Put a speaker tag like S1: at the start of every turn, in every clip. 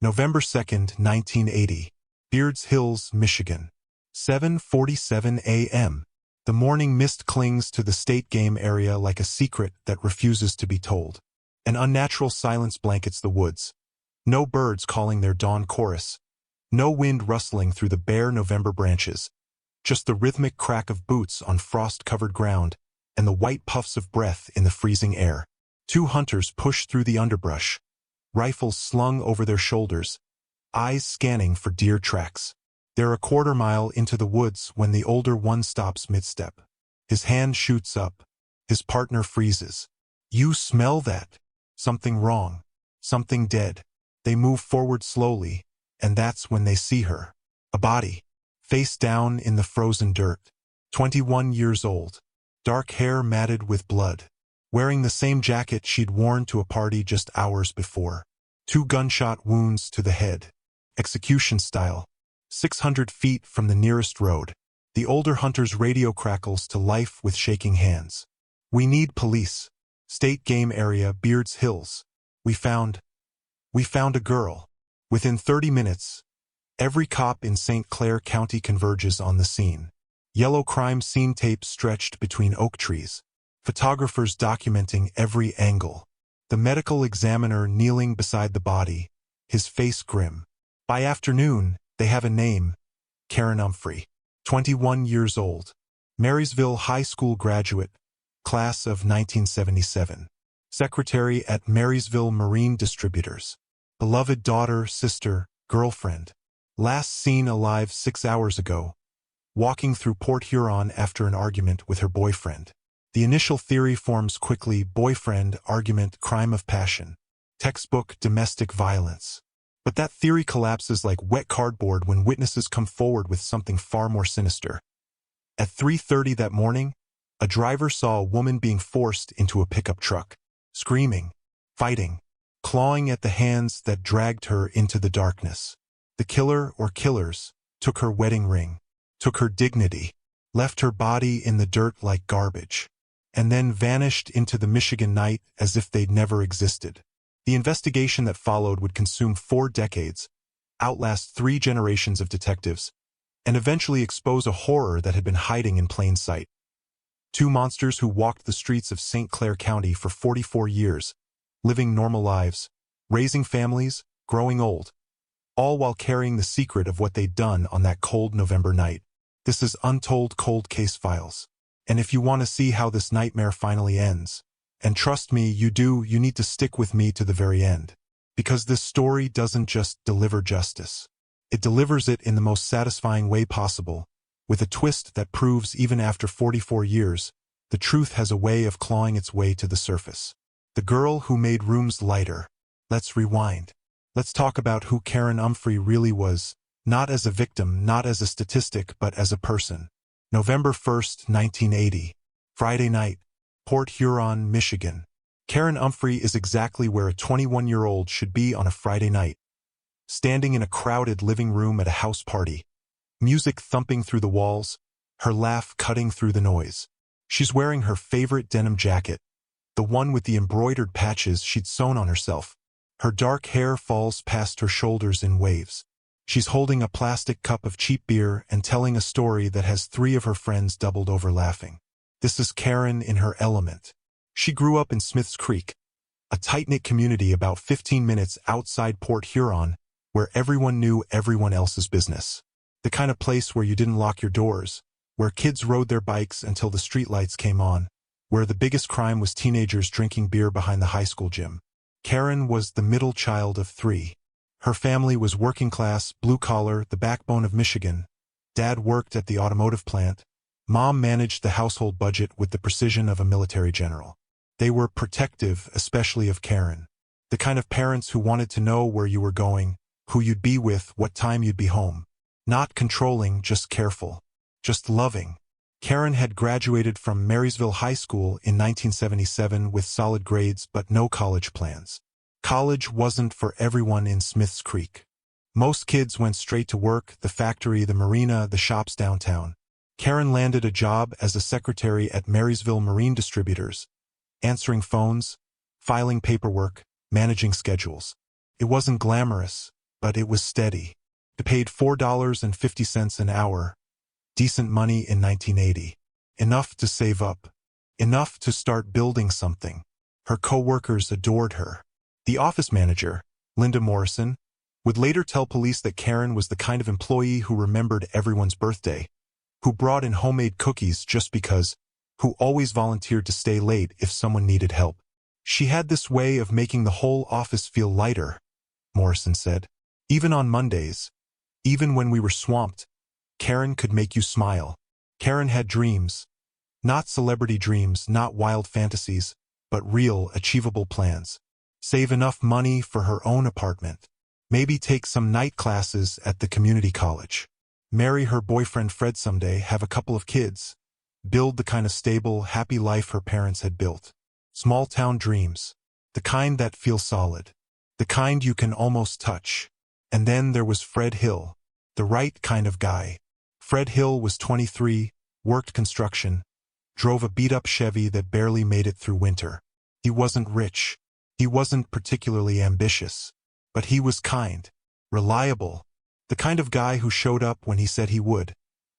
S1: November 2nd, 1980. Beards Hills, Michigan. 7:47 a.m. The morning mist clings to the state game area like a secret that refuses to be told. An unnatural silence blankets the woods. No birds calling their dawn chorus. No wind rustling through the bare November branches. Just the rhythmic crack of boots on frost-covered ground and the white puffs of breath in the freezing air. Two hunters push through the underbrush, rifles slung over their shoulders, eyes scanning for deer tracks. They're a quarter-mile into the woods when the older one stops mid-step. His hand shoots up. His partner freezes. "You smell that? Something wrong. Something dead." They move forward slowly, and that's when they see her. A body, face down in the frozen dirt. 21 years old. Dark hair matted with blood. Wearing the same jacket she'd worn to a party just hours before. 2 gunshot wounds to the head. Execution style. 600 feet from the nearest road. The older hunter's radio crackles to life with shaking hands. "We need police. State game area, Beards Hills. We found a girl." Within 30 minutes, every cop in St. Clair County converges on the scene. Yellow crime scene tape stretched between oak trees. Photographers documenting every angle. The medical examiner kneeling beside the body, his face grim. By afternoon, they have a name: Karen Umphrey. 21 years old. Marysville High School graduate, class of 1977. Secretary at Marysville Marine Distributors. Beloved daughter, sister, girlfriend. Last seen alive 6 hours ago, walking through Port Huron after an argument with her boyfriend. The initial theory forms quickly: boyfriend, argument, crime of passion. Textbook domestic violence. But that theory collapses like wet cardboard when witnesses come forward with something far more sinister. At 3:30 that morning, a driver saw a woman being forced into a pickup truck, screaming, fighting, clawing at the hands that dragged her into the darkness. The killer or killers took her wedding ring, took her dignity, left her body in the dirt like garbage, and then vanished into the Michigan night as if they'd never existed. The investigation that followed would consume 4 decades, outlast 3 generations of detectives, and eventually expose a horror that had been hiding in plain sight. 2 monsters who walked the streets of St. Clair County for 44 years, living normal lives, raising families, growing old, all while carrying the secret of what they'd done on that cold November night. This is Untold Cold Case Files. And if you want to see how this nightmare finally ends, and trust me, you need to stick with me to the very end. Because this story doesn't just deliver justice. It delivers it in the most satisfying way possible, with a twist that proves even after 44 years, the truth has a way of clawing its way to the surface. The girl who made rooms lighter. Let's rewind. Let's talk about who Karen Umphrey really was, not as a victim, not as a statistic, but as a person. November 1st, 1980. Friday night. Port Huron, Michigan. Karen Umphrey is exactly where a 21-year-old should be on a Friday night. Standing in a crowded living room at a house party. Music thumping through the walls, her laugh cutting through the noise. She's wearing her favorite denim jacket, the one with the embroidered patches she'd sewn on herself. Her dark hair falls past her shoulders in waves. She's holding a plastic cup of cheap beer and telling a story that has 3 of her friends doubled over laughing. This is Karen in her element. She grew up in Smith's Creek, a tight-knit community about 15 minutes outside Port Huron, where everyone knew everyone else's business. The kind of place where you didn't lock your doors, where kids rode their bikes until the streetlights came on, where the biggest crime was teenagers drinking beer behind the high school gym. Karen was the middle child of 3. Her family was working class, blue-collar, the backbone of Michigan. Dad worked at the automotive plant. Mom managed the household budget with the precision of a military general. They were protective, especially of Karen. The kind of parents who wanted to know where you were going, who you'd be with, what time you'd be home. Not controlling, just careful. Just loving. Karen had graduated from Marysville High School in 1977 with solid grades but no college plans. College wasn't for everyone in Smith's Creek. Most kids went straight to work, the factory, the marina, the shops downtown. Karen landed a job as a secretary at Marysville Marine Distributors, answering phones, filing paperwork, managing schedules. It wasn't glamorous, but it was steady. It paid $4.50 an hour, decent money in 1980. Enough to save up. Enough to start building something. Her co-workers adored her. The office manager, Linda Morrison, would later tell police that Karen was the kind of employee who remembered everyone's birthday, who brought in homemade cookies just because, who always volunteered to stay late if someone needed help. She had this way of making the whole office feel lighter, Morrison said. Even on Mondays, even when we were swamped, Karen could make you smile. Karen had dreams. Not celebrity dreams, not wild fantasies, but real, achievable plans. Save enough money for her own apartment. Maybe take some night classes at the community college. Marry her boyfriend Fred someday, have a couple of kids. Build the kind of stable, happy life her parents had built. Small-town dreams. The kind that feel solid. The kind you can almost touch. And then there was Fred Hill. The right kind of guy. Fred Hill was 23, worked construction, drove a beat-up Chevy that barely made it through winter. He wasn't rich. He wasn't particularly ambitious. But he was kind. Reliable. The kind of guy who showed up when he said he would.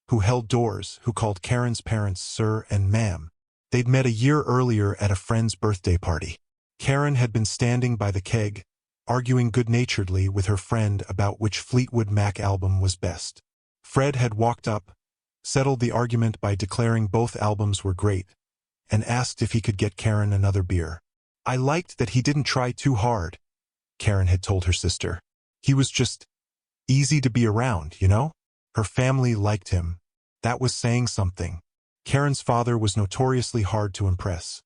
S1: Who held doors, who called Karen's parents sir and ma'am. They'd met a year earlier at a friend's birthday party. Karen had been standing by the keg, arguing good-naturedly with her friend about which Fleetwood Mac album was best. Fred had walked up, settled the argument by declaring both albums were great, and asked if he could get Karen another beer. I liked that he didn't try too hard, Karen had told her sister. He was just easy to be around, you know? Her family liked him. That was saying something. Karen's father was notoriously hard to impress.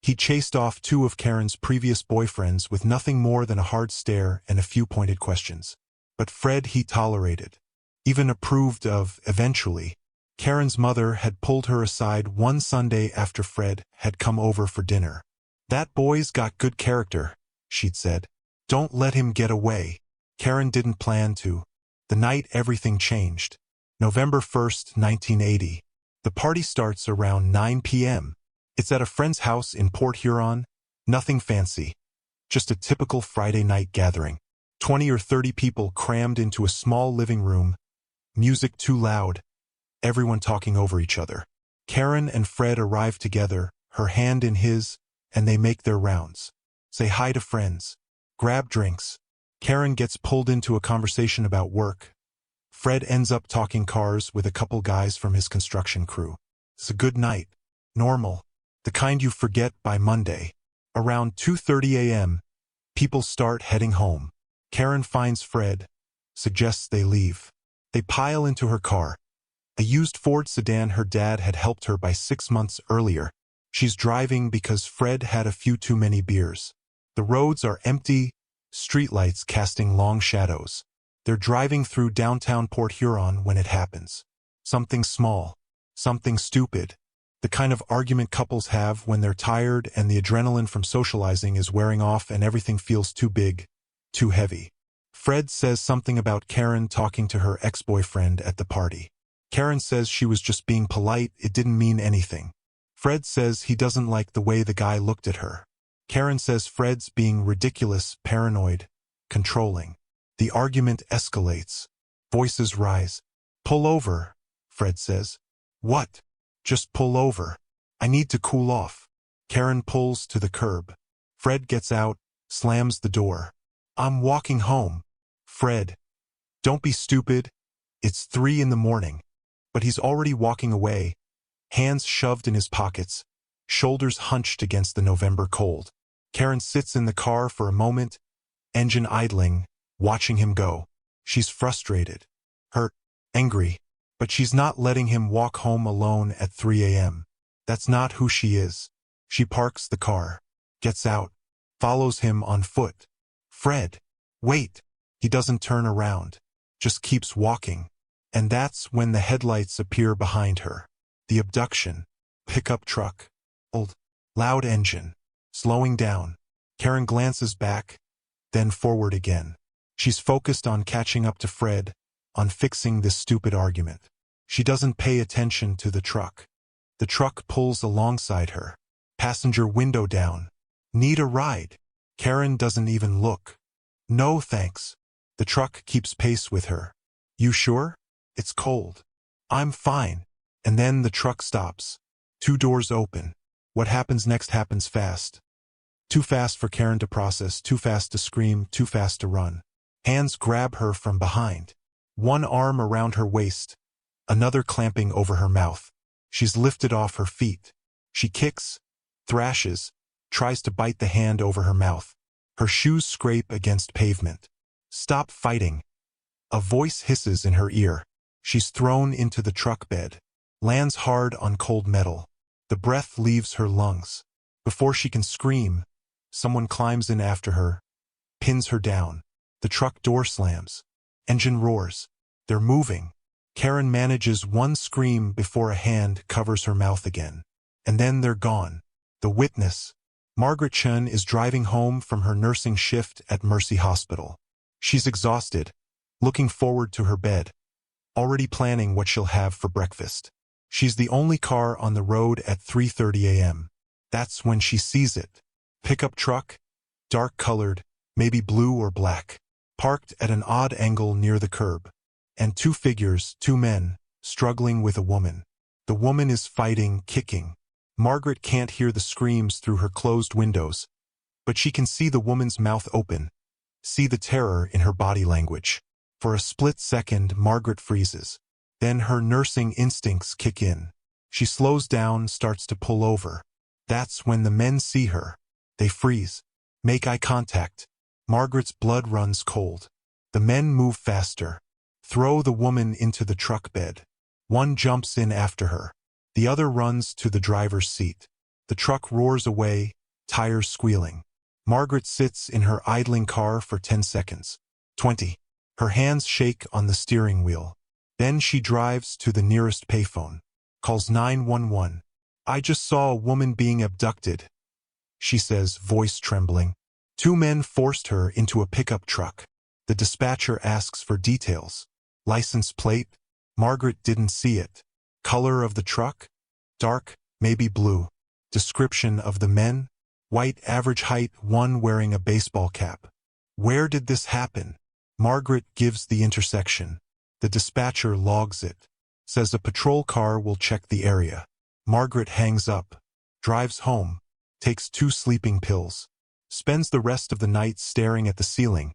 S1: He chased off 2 of Karen's previous boyfriends with nothing more than a hard stare and a few pointed questions. But Fred he tolerated. Even approved of, eventually. Karen's mother had pulled her aside one Sunday after Fred had come over for dinner. That boy's got good character, she'd said. Don't let him get away. Karen didn't plan to. The night everything changed. November 1st, 1980. The party starts around 9 p.m. It's at a friend's house in Port Huron. Nothing fancy. Just a typical Friday night gathering. 20 or 30 people crammed into a small living room. Music too loud. Everyone talking over each other. Karen and Fred arrive together, her hand in his, and they make their rounds. Say hi to friends. Grab drinks. Karen gets pulled into a conversation about work. Fred ends up talking cars with a couple guys from his construction crew. It's a good night. Normal. The kind you forget by Monday. Around 2:30 a.m., people start heading home. Karen finds Fred, suggests they leave. They pile into her car. A used Ford sedan her dad had helped her buy 6 months earlier. She's driving because Fred had a few too many beers. The roads are empty, streetlights casting long shadows. They're driving through downtown Port Huron when it happens. Something small. Something stupid. The kind of argument couples have when they're tired and the adrenaline from socializing is wearing off and everything feels too big, too heavy. Fred says something about Karen talking to her ex-boyfriend at the party. Karen says she was just being polite, it didn't mean anything. Fred says he doesn't like the way the guy looked at her. Karen says Fred's being ridiculous, paranoid, controlling. The argument escalates. Voices rise. Pull over, Fred says. What? Just pull over. I need to cool off. Karen pulls to the curb. Fred gets out, slams the door. I'm walking home. Fred. Don't be stupid. It's 3 a.m. But he's already walking away, hands shoved in his pockets, shoulders hunched against the November cold. Karen sits in the car for a moment, engine idling, watching him go. She's frustrated, hurt, angry, but she's not letting him walk home alone at 3 a.m. That's not who she is. She parks the car, gets out, follows him on foot. Fred, wait. He doesn't turn around, just keeps walking. And that's when the headlights appear behind her. The abduction. Pickup truck. Old. Loud engine. Slowing down. Karen glances back, then forward again. She's focused on catching up to Fred, on fixing this stupid argument. She doesn't pay attention to the truck. The truck pulls alongside her. Passenger window down. Need a ride? Karen doesn't even look. No thanks. The truck keeps pace with her. You sure? It's cold. I'm fine. And then the truck stops. 2 doors open. What happens next happens fast. Too fast for Karen to process, too fast to scream, too fast to run. Hands grab her from behind. One arm around her waist, another clamping over her mouth. She's lifted off her feet. She kicks, thrashes, tries to bite the hand over her mouth. Her shoes scrape against pavement. Stop fighting. A voice hisses in her ear. She's thrown into the truck bed. Lands hard on cold metal. The breath leaves her lungs. Before she can scream, someone climbs in after her, pins her down. The truck door slams. Engine roars. They're moving. Karen manages one scream before a hand covers her mouth again. And then they're gone. The witness, Margaret Chen, is driving home from her nursing shift at Mercy Hospital. She's exhausted, looking forward to her bed, already planning what she'll have for breakfast. She's the only car on the road at 3:30 a.m. That's when she sees it. Pickup truck, dark-colored, maybe blue or black, parked at an odd angle near the curb. And 2 figures, 2 men, struggling with a woman. The woman is fighting, kicking. Margaret can't hear the screams through her closed windows, but she can see the woman's mouth open, see the terror in her body language. For a split second, Margaret freezes. Then her nursing instincts kick in. She slows down, starts to pull over. That's when the men see her. They freeze, make eye contact. Margaret's blood runs cold. The men move faster, throw the woman into the truck bed. One jumps in after her. The other runs to the driver's seat. The truck roars away, tires squealing. Margaret sits in her idling car for 10 seconds. 20. Her hands shake on the steering wheel. Then she drives to the nearest payphone. Calls 911. I just saw a woman being abducted, she says, voice trembling. 2 men forced her into a pickup truck. The dispatcher asks for details. License plate? Margaret didn't see it. Color of the truck? Dark, maybe blue. Description of the men? White, average height, one wearing a baseball cap. Where did this happen? Margaret gives the intersection. The dispatcher logs it. Says a patrol car will check the area. Margaret hangs up. Drives home. Takes 2 sleeping pills. Spends the rest of the night staring at the ceiling,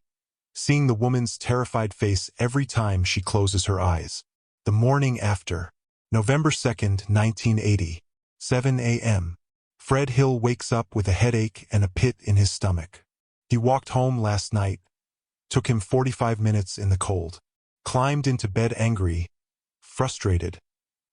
S1: seeing the woman's terrified face every time she closes her eyes. The morning after, November 2nd, 1980, 7 a.m. Fred Hill wakes up with a headache and a pit in his stomach. He walked home last night. Took him 45 minutes in the cold. Climbed into bed angry, frustrated,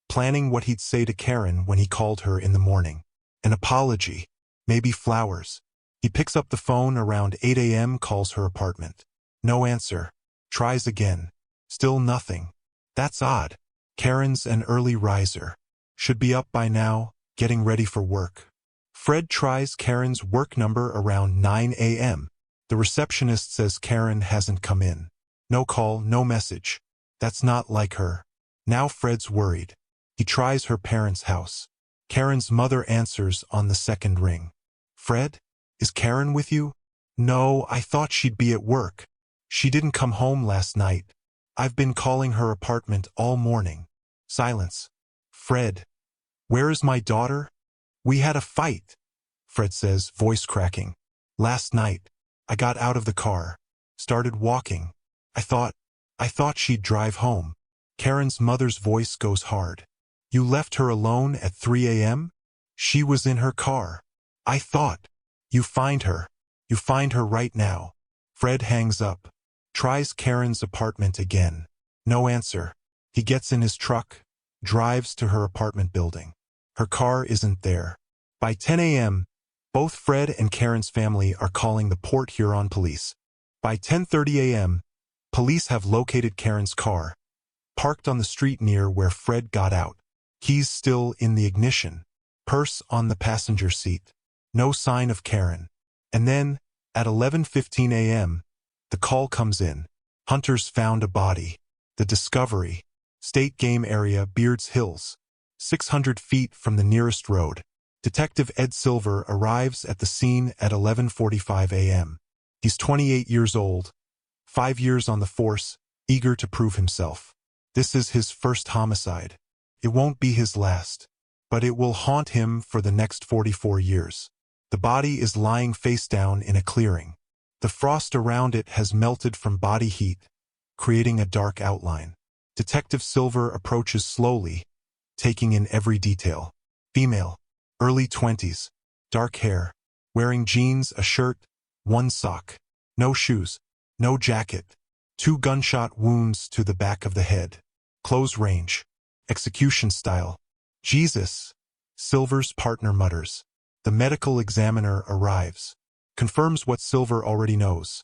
S1: planning what he'd say to Karen when he called her in the morning. An apology, maybe flowers. He picks up the phone around 8 a.m., calls her apartment. No answer. Tries again. Still nothing. That's odd. Karen's an early riser. Should be up by now, getting ready for work. Fred tries Karen's work number around 9 a.m. The receptionist says Karen hasn't come in. No call, no message. That's not like her. Now Fred's worried. He tries her parents' house. Karen's mother answers on the second ring. Fred? Is Karen with you? No, I thought she'd be at work. She didn't come home last night. I've been calling her apartment all morning. Silence. Fred. Where is my daughter? We had a fight, Fred says, voice cracking. Last night. I got out of the car. Started walking. I thought she'd drive home. Karen's mother's voice goes hard. You left her alone at 3 a.m.? She was in her car. I thought. You find her. You find her right now. Fred hangs up. Tries Karen's apartment again. No answer. He gets in his truck, drives to her apartment building. Her car isn't there. By 10 a.m., both Fred and Karen's family are calling the Port Huron police. By 10:30 a.m., police have located Karen's car, parked on the street near where Fred got out. Keys still in the ignition. Purse on the passenger seat. No sign of Karen. And then, at 11:15 a.m., the call comes in. Hunters found a body. The Discovery. State Game Area, Beards Hills. 600 feet from the nearest road. Detective Ed Silver arrives at the scene at 11:45 a.m. He's 28 years old, 5 years on the force, eager to prove himself. This is his first homicide. It won't be his last, but it will haunt him for the next 44 years. The body is lying face down in a clearing. The frost around it has melted from body heat, creating a dark outline. Detective Silver approaches slowly, taking in every detail. Female, early 20s, dark hair, wearing jeans, a shirt, one sock, no shoes, no jacket, 2 gunshot wounds to the back of the head. Close range, execution style. Jesus, Silver's partner mutters. The medical examiner arrives, confirms what Silver already knows.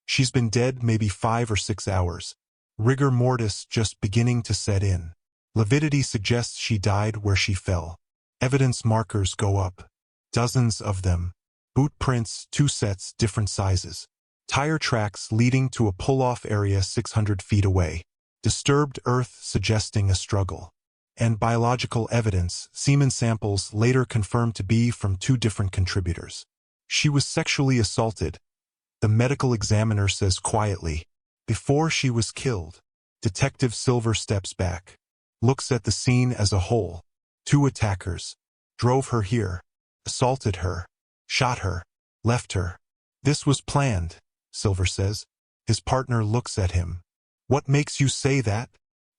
S1: She's been dead maybe 5 or 6 hours. Rigor mortis just beginning to set in. Lividity suggests she died where she fell. Evidence markers go up. Dozens of them. Boot prints, 2 sets, different sizes. Tire tracks leading to a pull-off area 600 feet away. Disturbed earth suggesting a struggle. And biological evidence, semen samples later confirmed to be from 2 different contributors. She was sexually assaulted, the medical examiner says quietly, before she was killed. Detective Silver steps back, looks at the scene as a whole. 2 attackers drove her here, assaulted her, shot her, left her. This was planned, Silver says. His partner looks at him. What makes you say that?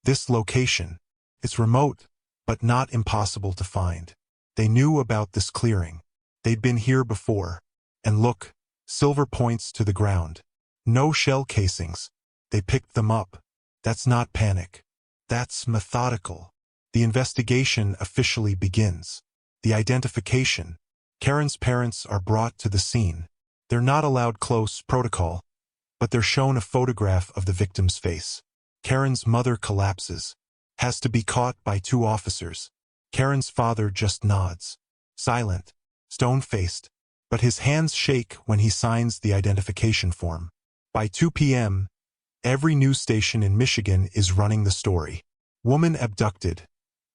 S1: This location. It's remote, but not impossible to find. They knew about this clearing. They'd been here before. And look, Silver points to the ground. No shell casings. They picked them up. That's not panic. That's methodical. The investigation officially begins. The identification. Karen's parents are brought to the scene. They're not allowed close protocol, but they're shown a photograph of the victim's face. Karen's mother collapses. Has to be caught by 2 officers. Karen's father just nods. Silent, stone-faced, but his hands shake when he signs the identification form. By 2 p.m., every news station in Michigan is running the story. Woman abducted,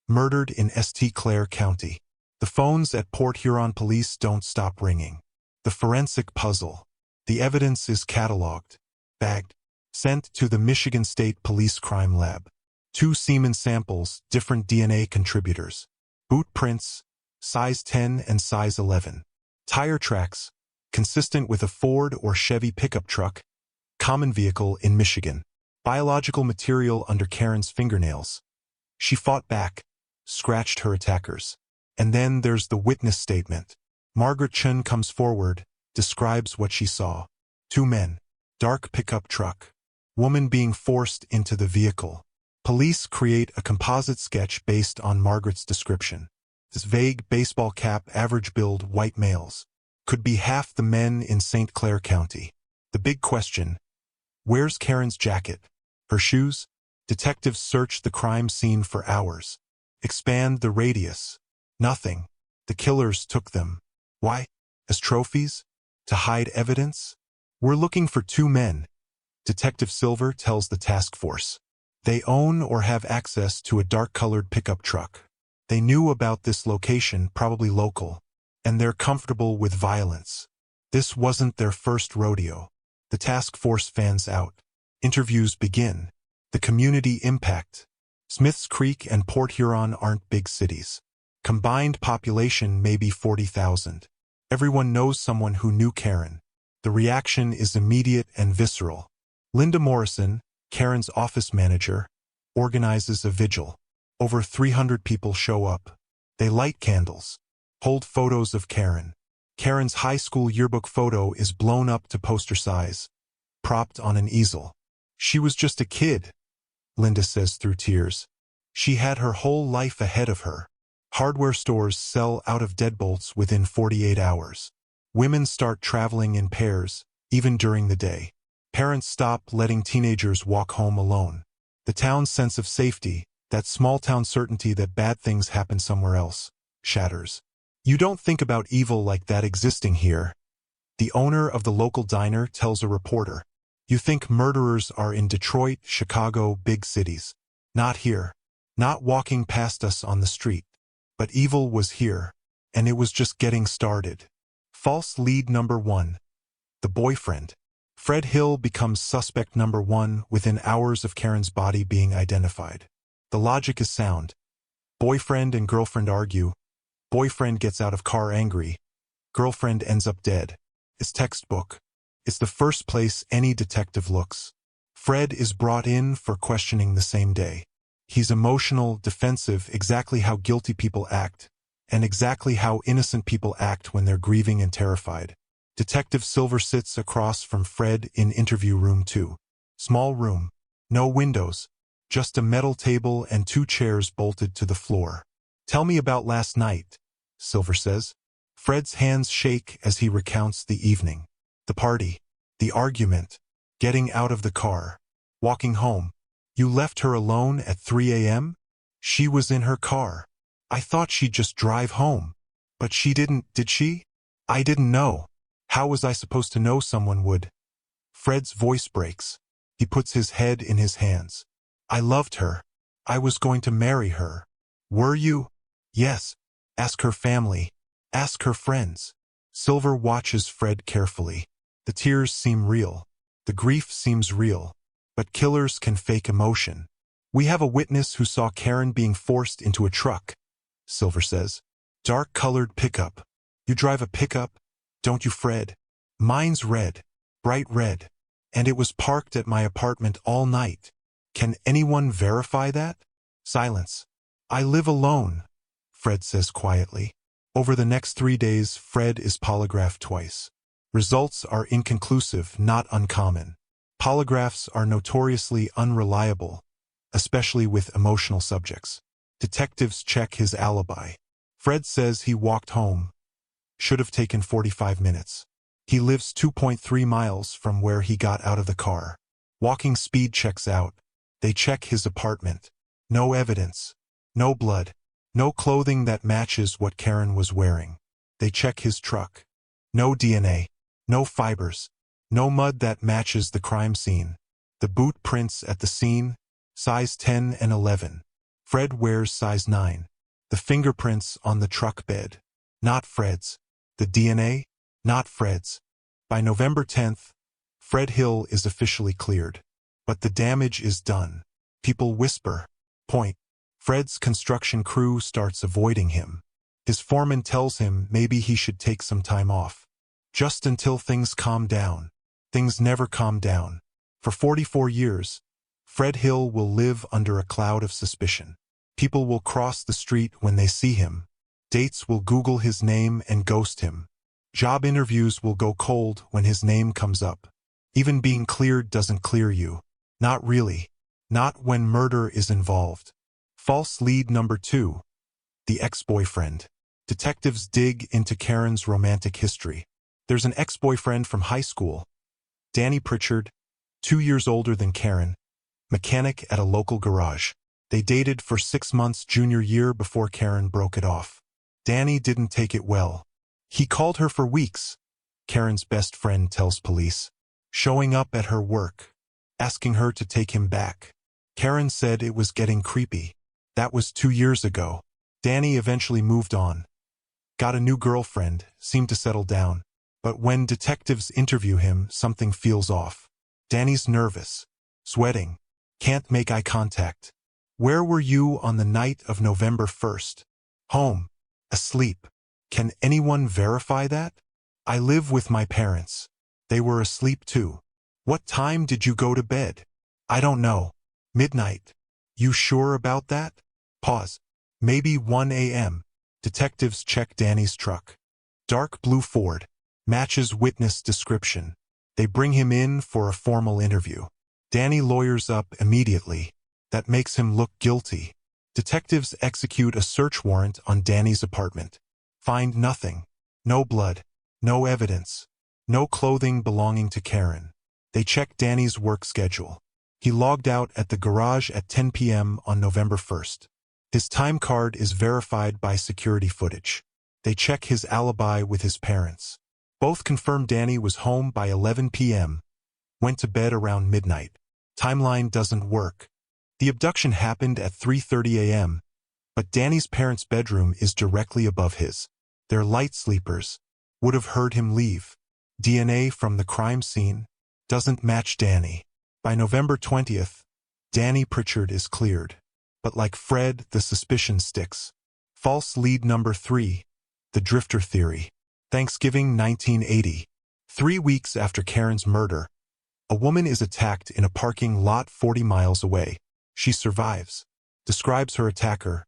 S1: murdered in St. Clair County. The phones at Port Huron police don't stop ringing. The forensic puzzle. The evidence is cataloged, bagged, sent to the Michigan State Police Crime Lab. 2 semen samples, different DNA contributors. Boot prints, size 10 and size 11. Tire tracks, consistent with a Ford or Chevy pickup truck, common vehicle in Michigan. Biological material under Karen's fingernails. She fought back, scratched her attackers. And then there's the witness statement. Margaret Chun comes forward, describes what she saw. 2 men, dark pickup truck, woman being forced into the vehicle. Police create a composite sketch based on Margaret's description. This vague baseball cap, average build, white males. Could be half the men in St. Clair County. The big question, where's Karen's jacket? Her shoes? Detectives search the crime scene for hours. Expand the radius. Nothing. The killers took them. Why? As trophies? To hide evidence? We're looking for 2 men. Detective Silver tells the task force. They own or have access to a dark-colored pickup truck. They knew about this location, probably local, and they're comfortable with violence. This wasn't their first rodeo. The task force fans out. Interviews begin. The community impact. Smiths Creek and Port Huron aren't big cities. Combined population maybe 40,000. Everyone knows someone who knew Karen. The reaction is immediate and visceral. Linda Morrison, Karen's office manager, organizes a vigil. Over 300 people show up. They light candles, hold photos of Karen. Karen's high school yearbook photo is blown up to poster size, propped on an easel. She was just a kid, Linda says through tears. She had her whole life ahead of her. Hardware stores sell out of deadbolts within 48 hours. Women start traveling in pairs, even during the day. Parents stop letting teenagers walk home alone. The town's sense of safety, that small-town certainty that bad things happen somewhere else, shatters. You don't think about evil like that existing here, the owner of the local diner tells a reporter. You think murderers are in Detroit, Chicago, big cities. Not here. Not walking past us on the street. But evil was here, and it was just getting started. False lead number 1. The boyfriend. Fred Hill becomes suspect number 1 within hours of Karen's body being identified. The logic is sound. Boyfriend and girlfriend argue. Boyfriend gets out of car angry. Girlfriend ends up dead. It's textbook. It's the first place any detective looks. Fred is brought in for questioning the same day. He's emotional, defensive, exactly how guilty people act, and exactly how innocent people act when they're grieving and terrified. Detective Silver sits across from Fred in interview room 2. Small room. No windows. Just a metal table and 2 chairs bolted to the floor. "Tell me about last night," Silver says. Fred's hands shake as he recounts the evening. The party. The argument. Getting out of the car. Walking home. "You left her alone at 3 a.m.? She was in her car. I thought she'd just drive home. But she didn't, did she? I didn't know. How was I supposed to know someone would?" Fred's voice breaks. He puts his head in his hands. "I loved her. I was going to marry her." "Were you?" "Yes. Ask her family. Ask her friends." Silver watches Fred carefully. The tears seem real. The grief seems real. But killers can fake emotion. "We have a witness who saw Karen being forced into a truck," Silver says. "Dark-colored pickup. You drive a pickup, don't you, Fred?" "Mine's red. Bright red. And it was parked at my apartment all night." "Can anyone verify that?" Silence. "I live alone," Fred says quietly. Over the next 3 days, Fred is polygraphed twice. Results are inconclusive, not uncommon. Polygraphs are notoriously unreliable, especially with emotional subjects. Detectives check his alibi. Fred says he walked home. Should have taken 45 minutes. He lives 2.3 miles from where he got out of the car. Walking speed checks out. They check his apartment. No evidence. No blood. No clothing that matches what Karen was wearing. They check his truck. No DNA. No fibers. No mud that matches the crime scene. The boot prints at the scene, size 10 and 11. Fred wears size 9. The fingerprints on the truck bed. Not Fred's. The DNA? Not Fred's. By November 10th, Fred Hill is officially cleared. But the damage is done. People whisper. Point. Fred's construction crew starts avoiding him. His foreman tells him maybe he should take some time off. Just until things calm down. Things never calm down. For 44 years, Fred Hill will live under a cloud of suspicion. People will cross the street when they see him. Dates will Google his name and ghost him. Job interviews will go cold when his name comes up. Even being cleared doesn't clear you. Not really. Not when murder is involved. False lead number 2. The ex-boyfriend. Detectives dig into Karen's romantic history. There's an ex-boyfriend from high school. Danny Pritchard, 2 years older than Karen, mechanic at a local garage. They dated for 6 months junior year before Karen broke it off. Danny didn't take it well. He called her for weeks, Karen's best friend tells police, showing up at her work, asking her to take him back. Karen said it was getting creepy. That was 2 years ago. Danny eventually moved on. Got a new girlfriend, seemed to settle down. But when detectives interview him, something feels off. Danny's nervous, sweating, can't make eye contact. "Where were you on the night of November 1st? "Home. Asleep." "Can anyone verify that?" "I live with my parents. They were asleep too." "What time did you go to bed?" "I don't know. Midnight." "You sure about that?" Pause. "Maybe 1 a.m. Detectives check Danny's truck. Dark blue Ford. Matches witness description. They bring him in for a formal interview. Danny lawyers up immediately. That makes him look guilty. Detectives execute a search warrant on Danny's apartment. Find nothing. No blood. No evidence. No clothing belonging to Karen. They check Danny's work schedule. He logged out at the garage at 10 p.m. on November 1st. His time card is verified by security footage. They check his alibi with his parents. Both confirm Danny was home by 11 p.m., went to bed around midnight. Timeline doesn't work. The abduction happened at 3:30 a.m., but Danny's parents' bedroom is directly above his. They're light sleepers. Would have heard him leave. DNA from the crime scene. doesn't match Danny. By November 20th, Danny Pritchard is cleared. But like Fred, the suspicion sticks. False lead number 3, the drifter theory. Thanksgiving 1980. 3 weeks after Karen's murder, a woman is attacked in a parking lot 40 miles away. She survives. Describes her attacker.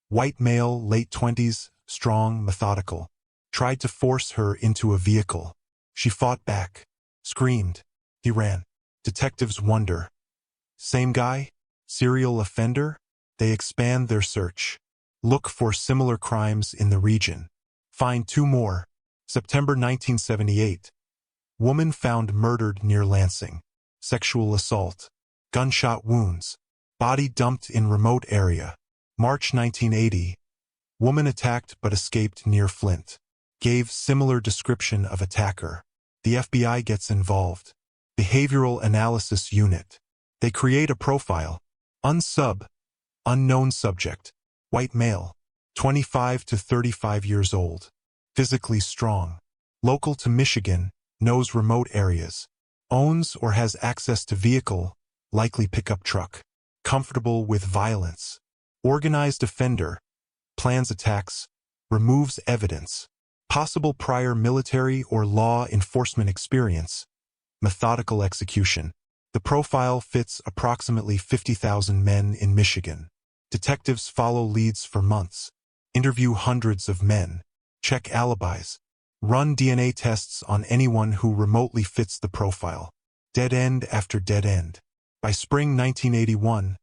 S1: White male, late 20s, strong, methodical. Tried to force her into a vehicle. She fought back. Screamed. He ran. Detectives wonder. Same guy? Serial offender? They expand their search. Look for similar crimes in the region. Find 2 more. September 1978. Woman found murdered near Lansing. Sexual assault. Gunshot wounds. Body dumped in remote area. March 1980. Woman attacked but escaped near Flint. Gave similar description of attacker. The FBI gets involved. Behavioral Analysis Unit. They create a profile. Unsub. Unknown subject. White male. 25 to 35 years old. Physically strong. Local to Michigan. Knows remote areas. Owns or has access to vehicle, likely pickup truck. Comfortable with violence. Organized offender. Plans attacks. Removes evidence. Possible prior military or law enforcement experience. Methodical execution. The profile fits approximately 50,000 men in Michigan. Detectives follow leads for months. Interview hundreds of men. Check alibis. Run DNA tests on anyone who remotely fits the profile. Dead end after dead end. By spring 1981,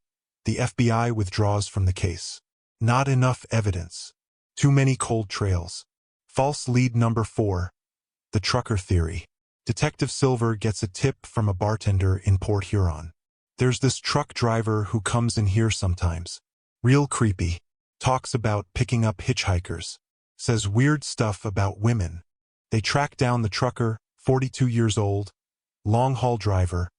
S1: the FBI withdraws from the case. Not enough evidence. Too many cold trails. False lead number 4. The trucker theory. Detective Silver gets a tip from a bartender in Port Huron. There's this truck driver who comes in here sometimes. Real creepy. Talks about picking up hitchhikers. Says weird stuff about women. They track down the trucker, 42 years old, long-haul driver,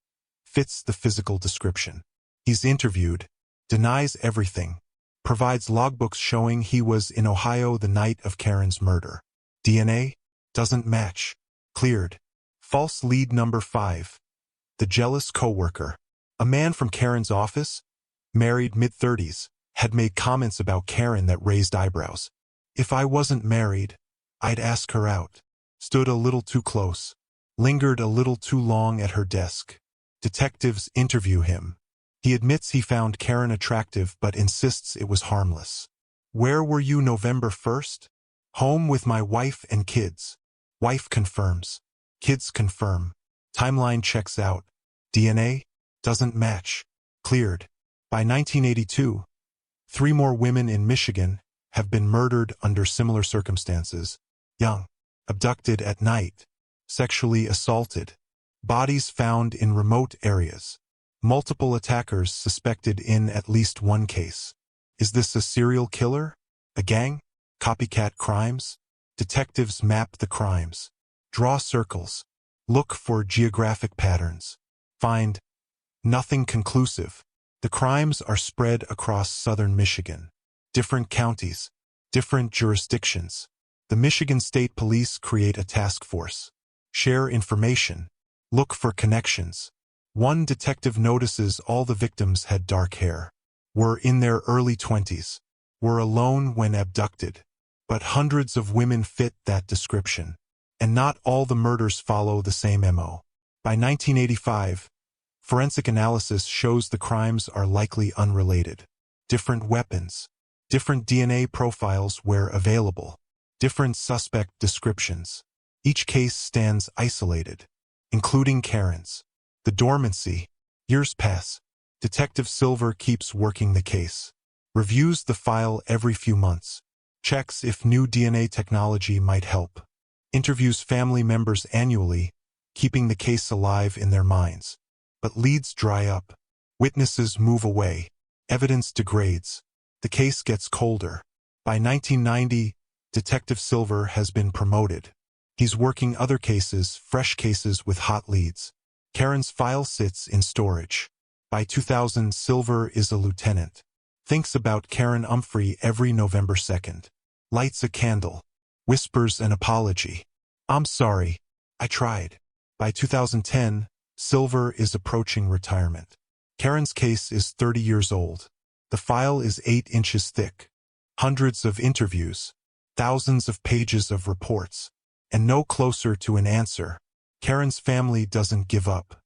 S1: fits the physical description. He's interviewed, denies everything, provides logbooks showing he was in Ohio the night of Karen's murder. DNA? Doesn't match. Cleared. False lead number 5. The jealous coworker. A man from Karen's office, married mid-30s, had made comments about Karen that raised eyebrows. If I wasn't married, I'd ask her out. Stood a little too close. Lingered a little too long at her desk. Detectives interview him. He admits he found Karen attractive but insists it was harmless. Where were you November 1st? Home with my wife and kids. Wife confirms. Kids confirm. Timeline checks out. DNA? Doesn't match. Cleared. By 1982, 3 more women in Michigan have been murdered under similar circumstances. Young. Abducted at night. Sexually assaulted. Bodies found in remote areas. Multiple attackers suspected in at least one case. Is this a serial killer? A gang? Copycat crimes? Detectives map the crimes. Draw circles. Look for geographic patterns. Find nothing conclusive. The crimes are spread across southern Michigan. Different counties. Different jurisdictions. The Michigan State Police create a task force. Share information. Look for connections. One detective notices all the victims had dark hair. Were in their early 20s. Were alone when abducted. But hundreds of women fit that description. And not all the murders follow the same MO. By 1985, forensic analysis shows the crimes are likely unrelated. Different weapons. Different DNA profiles where available. Different suspect descriptions. Each case stands isolated, including Karen's. The dormancy. Years pass. Detective Silver keeps working the case. Reviews the file every few months. Checks if new DNA technology might help. Interviews family members annually, keeping the case alive in their minds. But leads dry up. Witnesses move away. Evidence degrades. The case gets colder. By 1990, Detective Silver has been promoted. He's working other cases, fresh cases with hot leads. Karen's file sits in storage. By 2000, Silver is a lieutenant. Thinks about Karen Umphrey every November 2nd. Lights a candle. Whispers an apology. I'm sorry. I tried. By 2010, Silver is approaching retirement. Karen's case is 30 years old. The file is 8 inches thick. Hundreds of interviews, thousands of pages of reports, and no closer to an answer. Karen's family doesn't give up.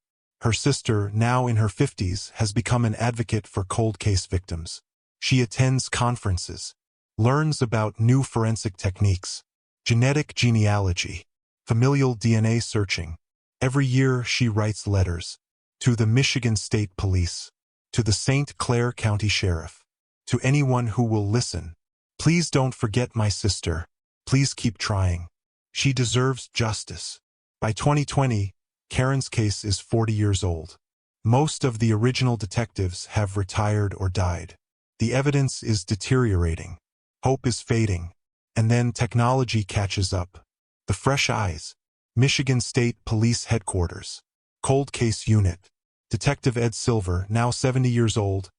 S1: Her sister, now in her 50s, has become an advocate for cold case victims. She attends conferences, learns about new forensic techniques, genetic genealogy, familial DNA searching. Every year she writes letters to the Michigan State Police, to the St. Clair County Sheriff, to anyone who will listen. Please don't forget my sister. Please keep trying. She deserves justice. By 2020, Karen's case is 40 years old. Most of the original detectives have retired or died. The evidence is deteriorating. Hope is fading. And then technology catches up. The fresh eyes. Michigan State Police Headquarters. Cold Case Unit. Detective Ed Silver, now 70 years old,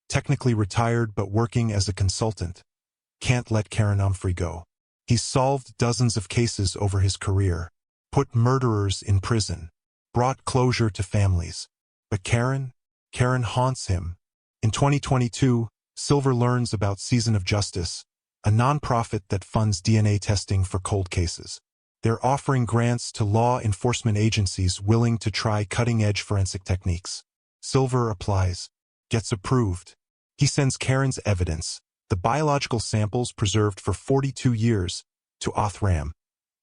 S1: technically retired but working as a consultant. Can't let Karen Umphrey go. He's solved dozens of cases over his career, put murderers in prison, brought closure to families. But Karen haunts him. In 2022, Silver learns about Season of Justice, a nonprofit that funds DNA testing for cold cases. They're offering grants to law enforcement agencies willing to try cutting-edge forensic techniques. Silver applies, gets approved. He sends Karen's evidence, the biological samples preserved for 42 years, to Othram,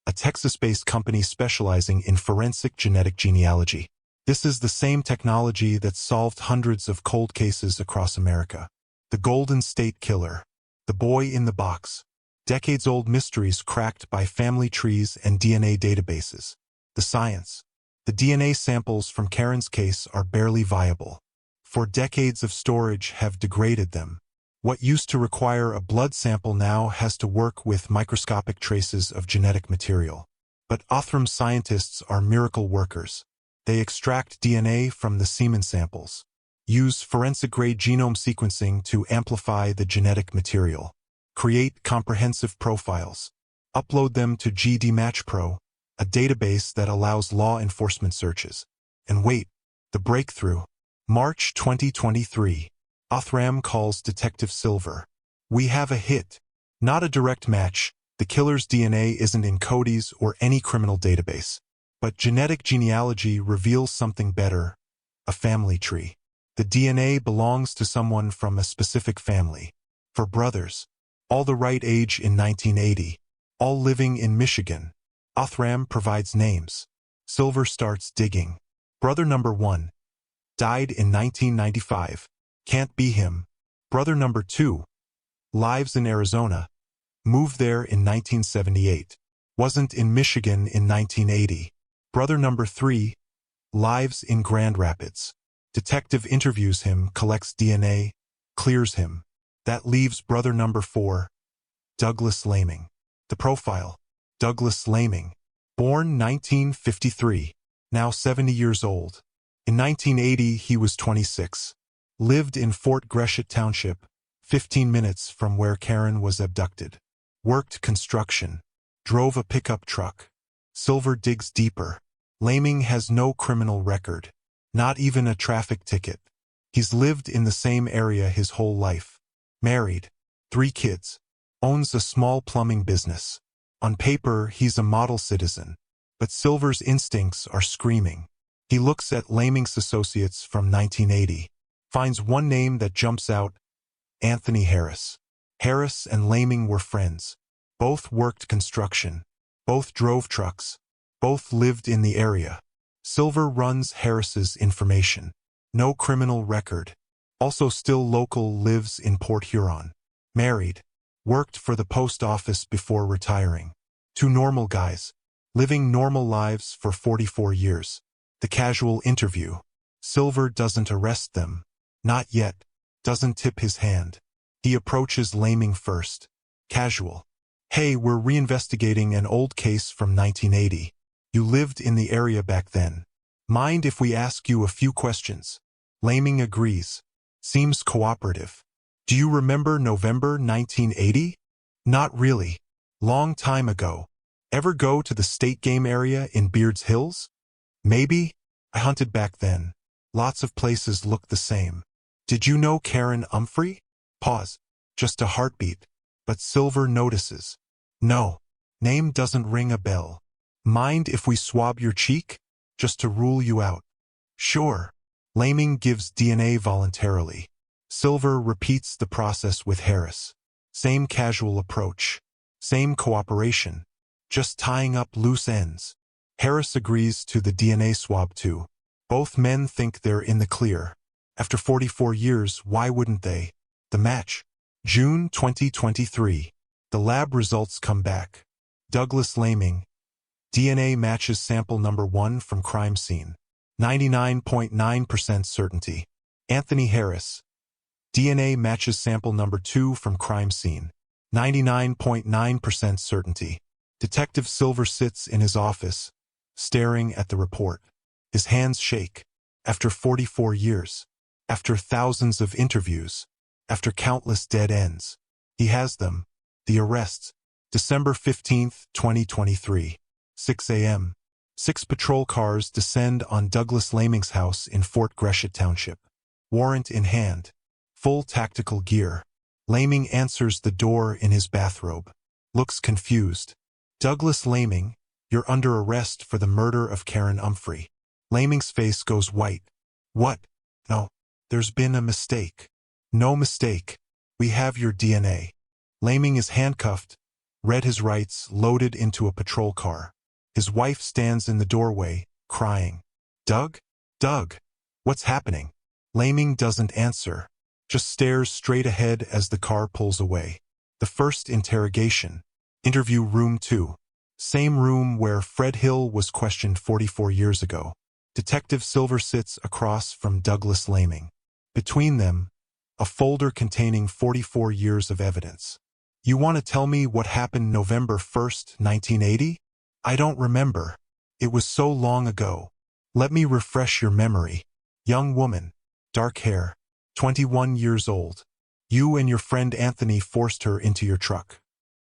S1: a Texas-based company specializing in forensic genetic genealogy. This is the same technology that solved hundreds of cold cases across America. The Golden State Killer, the boy in the box. Decades-old mysteries cracked by family trees and DNA databases. The science. The DNA samples from Karen's case are barely viable. For decades of storage have degraded them. What used to require a blood sample now has to work with microscopic traces of genetic material. But Othram scientists are miracle workers. They extract DNA from the semen samples, use forensic-grade genome sequencing to amplify the genetic material, create comprehensive profiles, upload them to GDMatchPro, a database that allows law enforcement searches. And wait, the breakthrough. March 2023. Othram calls Detective Silver. We have a hit. Not a direct match. The killer's DNA isn't in Cody's or any criminal database. But genetic genealogy reveals something better. A family tree. The DNA belongs to someone from a specific family. For brothers. All the right age in 1980. All living in Michigan. Othram provides names. Silver starts digging. Brother number 1. Died in 1995. Can't be him. Brother number 2. Lives in Arizona. Moved there in 1978. Wasn't in Michigan in 1980. Brother number 3. Lives in Grand Rapids. Detective interviews him, collects DNA, clears him. That leaves brother number 4. Douglas Laming. The profile. Douglas Laming. Born 1953. Now 70 years old. In 1980 he was 26. Lived in Fort Gratiot Township, 15 minutes from where Karen was abducted. Worked construction. Drove a pickup truck. Silver digs deeper. Laming has no criminal record. Not even a traffic ticket. He's lived in the same area his whole life. Married. 3 kids. Owns a small plumbing business. On paper, he's a model citizen. But Silver's instincts are screaming. He looks at Laming's associates from 1980. Finds one name that jumps out. Anthony Harris. Harris and Laming were friends. Both worked construction. Both drove trucks. Both lived in the area. Silver runs Harris's information. No criminal record. Also still local, lives in Port Huron. Married. Worked for the post office before retiring. 2 normal guys. Living normal lives for 44 years. The casual interview. Silver doesn't arrest them. Not yet. Doesn't tip his hand. He approaches Laming first. Casual. Hey, we're reinvestigating an old case from 1980. You lived in the area back then. Mind if we ask you a few questions? Laming agrees. Seems cooperative. Do you remember November 1980? Not really. Long time ago. Ever go to the state game area in Beards Hills? Maybe. I hunted back then. Lots of places looked the same. Did you know Karen Umphrey? Pause. Just a heartbeat. But Silver notices. No. Name doesn't ring a bell. Mind if we swab your cheek? Just to rule you out. Sure. Laming gives DNA voluntarily. Silver repeats the process with Harris. Same casual approach. Same cooperation. Just tying up loose ends. Harris agrees to the DNA swab too. Both men think they're in the clear. After 44 years, why wouldn't they? The match. June 2023. The lab results come back. Douglas Laming. DNA matches sample number 1 from crime scene. 99.9% certainty. Anthony Harris. DNA matches sample number 2 from crime scene. 99.9% certainty. Detective Silver sits in his office, staring at the report. His hands shake. After 44 years. After thousands of interviews. After countless dead ends. He has them. The arrests. December 15, 2023. 6 a.m. 6 patrol cars descend on Douglas Laming's house in Fort Gratiot Township. Warrant in hand. Full tactical gear. Laming answers the door in his bathrobe. Looks confused. Douglas Laming, you're under arrest for the murder of Karen Umphrey. Laming's face goes white. What? No. There's been a mistake. No mistake. We have your DNA. Laming is handcuffed, read his rights, loaded into a patrol car. His wife stands in the doorway, crying. Doug? Doug? What's happening? Laming doesn't answer, just stares straight ahead as the car pulls away. The first interrogation. Interview room 2. Same room where Fred Hill was questioned 44 years ago. Detective Silver sits across from Douglas Laming. Between them, a folder containing 44 years of evidence. You want to tell me what happened November 1st, 1980? I don't remember. It was so long ago. Let me refresh your memory. Young woman. Dark hair. 21 years old. You and your friend Anthony forced her into your truck.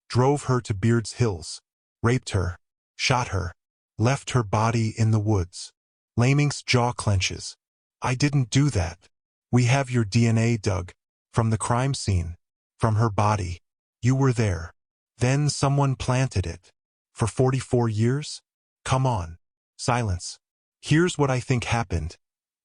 S1: Drove her to Beards Hills. Raped her. Shot her. Left her body in the woods. Laming's jaw clenches. I didn't do that. We have your DNA, Doug. From the crime scene. From her body. You were there. Then someone planted it. For 44 years? Come on. Silence. Here's what I think happened.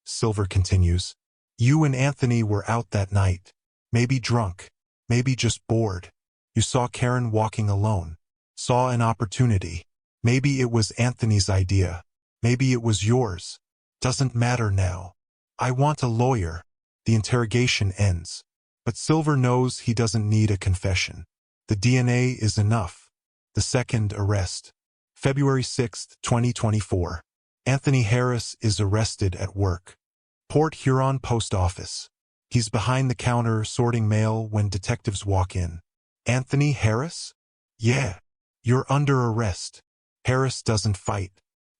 S1: Silver continues. You and Anthony were out that night. Maybe drunk. Maybe just bored. You saw Karen walking alone. Saw an opportunity. Maybe it was Anthony's idea. Maybe it was yours. Doesn't matter now. I want a lawyer. The interrogation ends. But Silver knows he doesn't need a confession. The DNA is enough. The second arrest. February 6, 2024. Anthony Harris is arrested at work. Port Huron Post Office. He's behind the counter sorting mail when detectives walk in. Anthony Harris? Yeah. You're under arrest. Harris doesn't fight.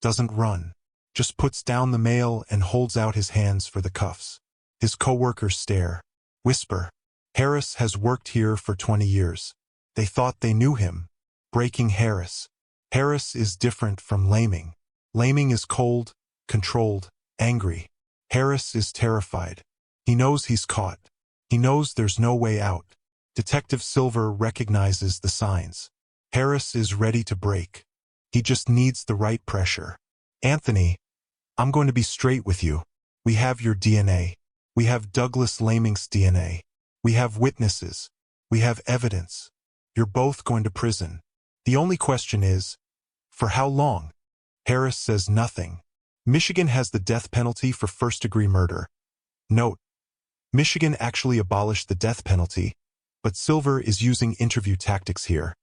S1: Doesn't run. Just puts down the mail and holds out his hands for the cuffs. His coworkers stare. Whisper. Harris has worked here for 20 years. They thought they knew him. Breaking Harris. Harris is different from Laming. Laming is cold, controlled, angry. Harris is terrified. He knows he's caught. He knows there's no way out. Detective Silver recognizes the signs. Harris is ready to break. He just needs the right pressure. Anthony, I'm going to be straight with you. We have your DNA. We have Douglas Laming's DNA. We have witnesses. We have evidence. You're both going to prison. The only question is, for how long? Harris says nothing. Michigan has the death penalty for first-degree murder. Note, Michigan actually abolished the death penalty, but Silver is using interview tactics here.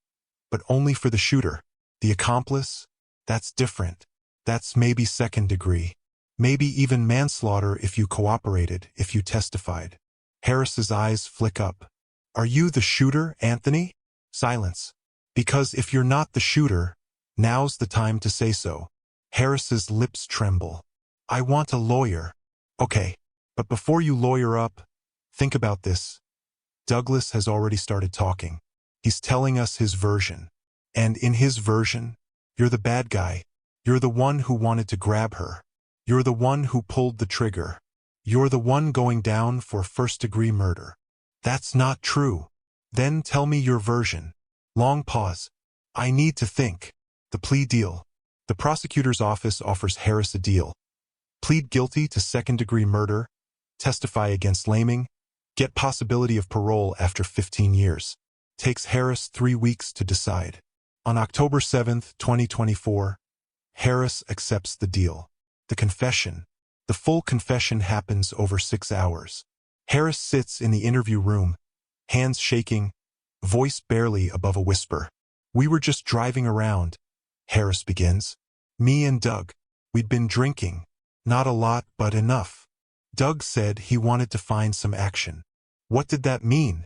S1: But only for the shooter. The accomplice? That's different. That's maybe second degree. Maybe even manslaughter if you cooperated, if you testified. Harris's eyes flick up. Are you the shooter, Anthony? Silence. Because if you're not the shooter, now's the time to say so. Harris's lips tremble. I want a lawyer. Okay, but before you lawyer up, think about this. Douglas has already started talking. He's telling us his version. And in his version, you're the bad guy. You're the one who wanted to grab her. You're the one who pulled the trigger. You're the one going down for first-degree murder. That's not true. Then tell me your version. Long pause. I need to think. The plea deal. The prosecutor's office offers Harris a deal. Plead guilty to second-degree murder, testify against Laming, get possibility of parole after 15 years. Takes Harris 3 weeks to decide. On October 7, 2024, Harris accepts the deal. The confession. The full confession happens over 6 hours. Harris sits in the interview room, hands shaking, voice barely above a whisper. We were just driving around, Harris begins. Me and Doug. We'd been drinking. Not a lot, but enough. Doug said he wanted to find some action. What did that mean?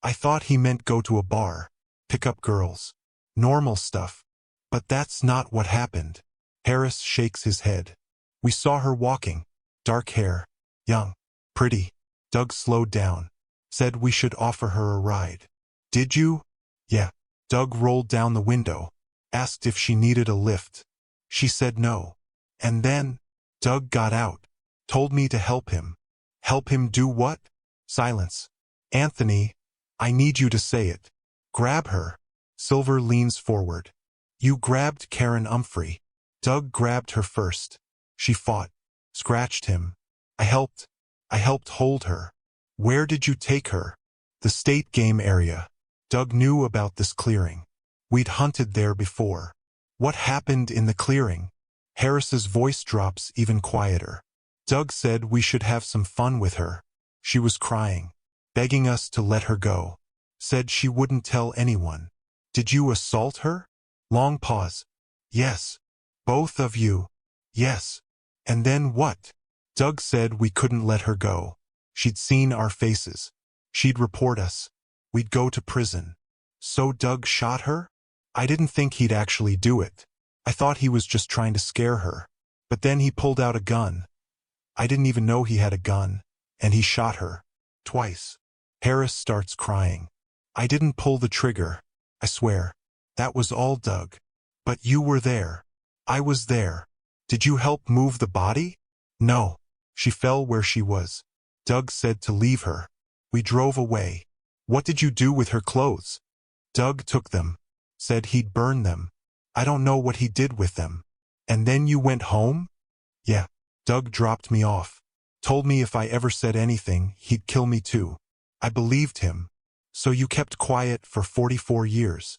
S1: I thought he meant go to a bar, pick up girls. Normal stuff. But that's not what happened. Harris shakes his head. We saw her walking. Dark hair. Young. Pretty. Doug slowed down. Said we should offer her a ride. Did you? Yeah. Doug rolled down the window. Asked if she needed a lift. She said no. And then, Doug got out. Told me to help him. Help him do what? Silence. Anthony, I need you to say it. Grab her. Silver leans forward. You grabbed Karen Umphrey. Doug grabbed her first. She fought. Scratched him. I helped hold her. Where did you take her? The state game area. Doug knew about this clearing. We'd hunted there before. What happened in the clearing? Harris's voice drops even quieter. Doug said we should have some fun with her. She was crying, begging us to let her go. Said she wouldn't tell anyone. Did you assault her? Long pause. Yes. Both of you. Yes. And then what? Doug said we couldn't let her go. She'd seen our faces. She'd report us. We'd go to prison. So Doug shot her? I didn't think he'd actually do it. I thought he was just trying to scare her. But then he pulled out a gun. I didn't even know he had a gun. And he shot her. Twice. Harris starts crying. I didn't pull the trigger. I swear. That was all Doug. But you were there. I was there. Did you help move the body? No. She fell where she was. Doug said to leave her. We drove away. What did you do with her clothes? Doug took them. Said he'd burn them. I don't know what he did with them. And then you went home? Yeah. Doug dropped me off. Told me if I ever said anything, he'd kill me too. I believed him. So you kept quiet for 44 years.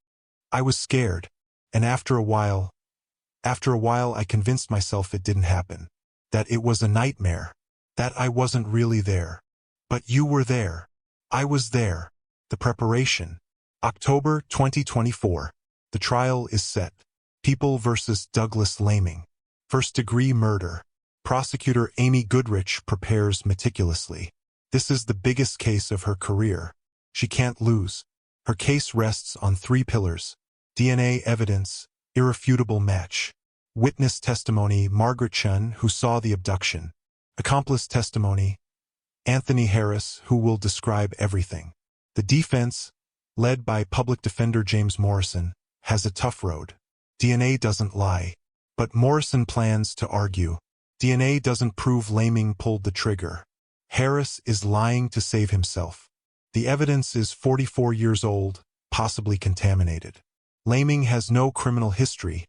S1: I was scared. And after a while I convinced myself it didn't happen. That it was a nightmare. That I wasn't really there. But you were there. I was there. The preparation. October 2024. The trial is set. People versus Douglas Laming. First-degree murder. Prosecutor Amy Goodrich prepares meticulously. This is the biggest case of her career. She can't lose. Her case rests on 3 pillars. DNA evidence, irrefutable match. Witness testimony, Margaret Chun, who saw the abduction. Accomplice testimony, Anthony Harris, who will describe everything. The defense, led by Public Defender James Morrison, has a tough road. DNA doesn't lie. But Morrison plans to argue. DNA doesn't prove Laming pulled the trigger. Harris is lying to save himself. The evidence is 44 years old, possibly contaminated. Laming has no criminal history,